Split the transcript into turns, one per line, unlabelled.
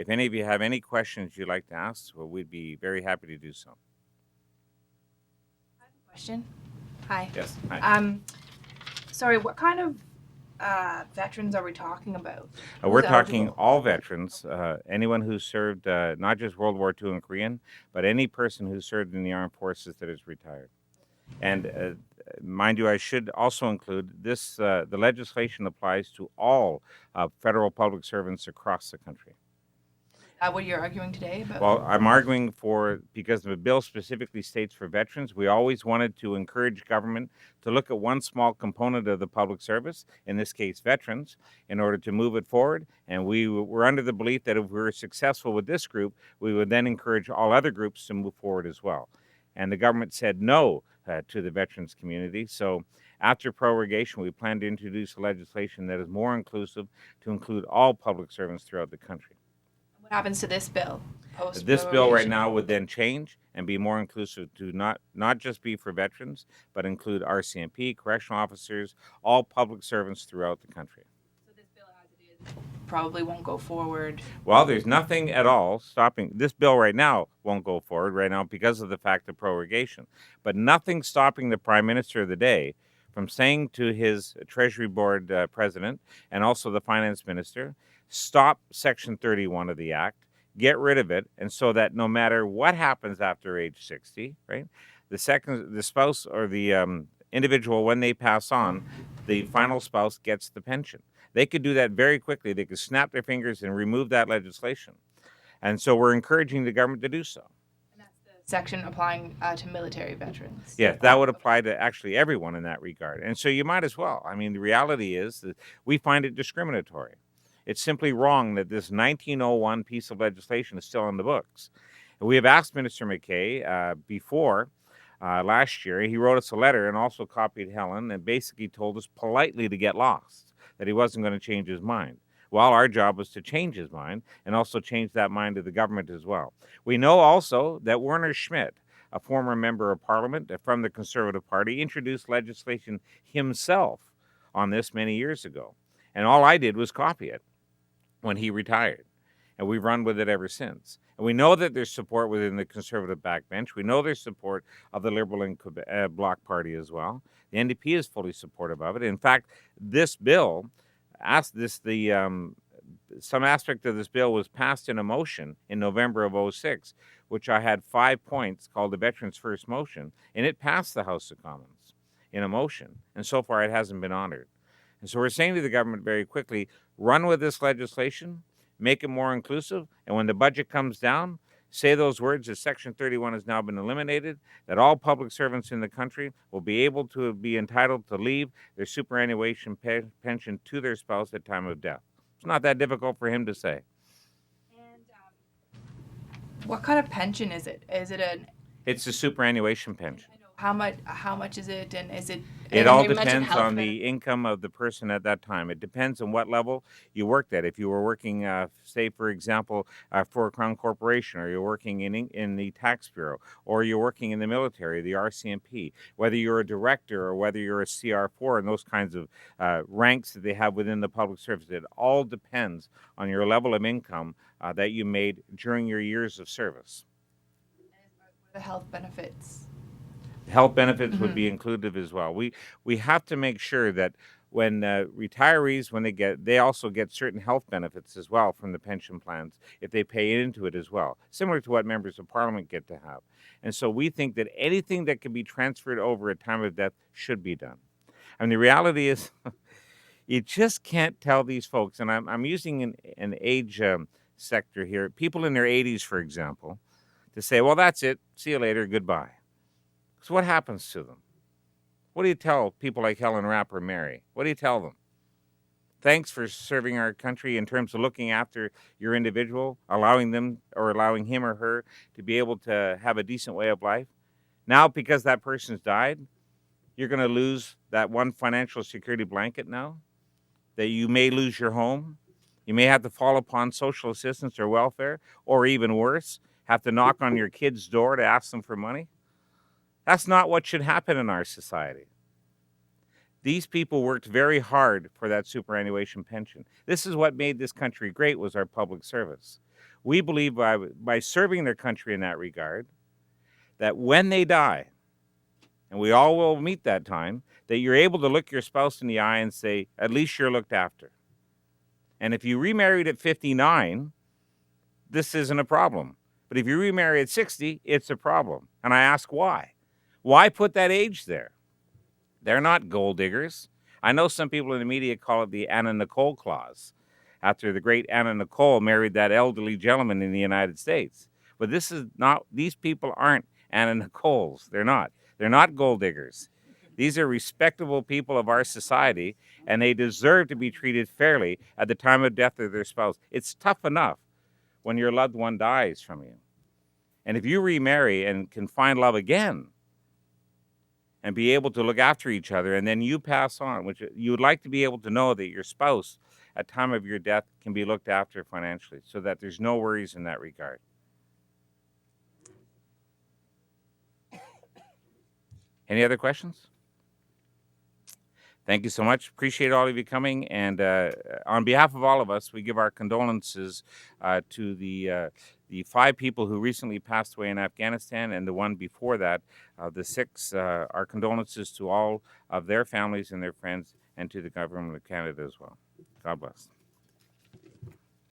If any of you have any questions you'd like to ask, well, we'd be very happy to do so.
Question. Hi.
Yes. Hi.
Sorry, what kind of veterans are we talking about?
We're
Who's
talking
eligible?
all veterans, anyone who served not just World War II and Korean, but any person who served in the armed forces that is retired. And mind you, I should also include this: the legislation applies to all federal public servants across the country.
Is that what you're arguing today about?
Well, I'm arguing for, because the bill specifically states for veterans, we always wanted to encourage government to look at one small component of the public service, in this case, veterans, in order to move it forward. And we were under the belief that if we were successful with this group, we would then encourage all other groups to move forward as well. And the government said no to the veterans community. So after prorogation, we plan to introduce legislation that is more inclusive to include all public servants throughout the country.
What happens to this bill post
This bill right
prorogation?
now would then change and be more inclusive to not just be for veterans, but include RCMP, correctional officers, all public servants throughout the country.
So this bill as it is probably won't go forward.
Well, there's nothing at all stopping this bill right now. Won't go forward right now because of the fact of prorogation, but nothing stopping the Prime Minister of the day from saying to his Treasury Board president and also the Finance Minister, stop Section 31 of the Act, get rid of it, and so that no matter what happens after age 60, right, the spouse or the individual, when they pass on, the final spouse gets the pension. They could do that very quickly. They could snap their fingers and remove that legislation. And so we're encouraging the government to do so.
And that's the section applying to military veterans.
Yes, that would apply to actually everyone in that regard. And so you might as well. I mean, the reality is that we find it discriminatory. It's simply wrong that this 1901 piece of legislation is still in the books. And we have asked Minister McKay before last year. He wrote us a letter and also copied Helen and basically told us politely to get lost, that he wasn't going to change his mind. Well, our job was to change his mind and also change that mind of the government as well. We know also that Werner Schmidt, a former member of parliament from the Conservative Party, introduced legislation himself on this many years ago. And all I did was copy it when he retired. And we've run with it ever since. And we know that there's support within the Conservative backbench. We know there's support of the Liberal and Bloc Party as well. The NDP is fully supportive of it. In fact, this bill some aspect of this bill was passed in a motion in November of 06, which I had 5 points called the Veterans First Motion, and it passed the House of Commons in a motion. And so far, it hasn't been honored. And so we're saying to the government very quickly, run with this legislation, make it more inclusive, and when the budget comes down, say those words that Section 31 has now been eliminated, that all public servants in the country will be able to be entitled to leave their superannuation pension to their spouse at time of death. It's not that difficult for him to say.
And what kind of pension is it? Is it an?
It's a superannuation pension.
I know how much is it, and is it?
It all depends on the income of the person at that time. It depends on what level you worked at. If you were working, say, for example, for a Crown Corporation, or you're working in the Tax Bureau, or you're working in the military, the RCMP, whether you're a director or whether you're a CR4 and those kinds of ranks that they have within the public service, it all depends on your level of income that you made during your years of service.
The health benefits.
Health benefits would be included as well. We have to make sure that when retirees, when they also get certain health benefits as well from the pension plans if they pay into it as well, similar to what members of parliament get to have. And so we think that anything that can be transferred over at time of death should be done. And the reality is, you just can't tell these folks, and I'm using an age sector here, people in their 80s, for example, to say, well, that's it, see you later, goodbye. So what happens to them? What do you tell people like Helen Rapp or Mary? What do you tell them? Thanks for serving our country in terms of looking after your individual, allowing them or allowing him or her to be able to have a decent way of life. Now, because that person's died, you're going to lose that one financial security blanket now, that you may lose your home. You may have to fall upon social assistance or welfare, or even worse, have to knock on your kid's door to ask them for money. That's not what should happen in our society. These people worked very hard for that superannuation pension. This is what made this country great, was our public service. We believe by serving their country in that regard, that when they die, and we all will meet that time, that you're able to look your spouse in the eye and say, at least you're looked after. And if you remarried at 59, this isn't a problem. But if you remarry at 60, it's a problem. And I ask why? Why put that age there? They're not gold diggers. I know some people in the media call it the Anna Nicole clause, after the great Anna Nicole married that elderly gentleman in the United States. But this is not, these people aren't Anna Nicoles. They're not. They're not gold diggers. These are respectable people of our society, and they deserve to be treated fairly at the time of death of their spouse. It's tough enough when your loved one dies from you. And if you remarry and can find love again and be able to look after each other, and then you pass on, which you would like to be able to know that your spouse at time of your death can be looked after financially so that there's no worries in that regard. Any other questions? Thank you so much. Appreciate all of you coming. And on behalf of all of us, we give our condolences to the 5 people who recently passed away in Afghanistan and the one before that, the 6. Our condolences to all of their families and their friends and to the government of Canada as well. God bless.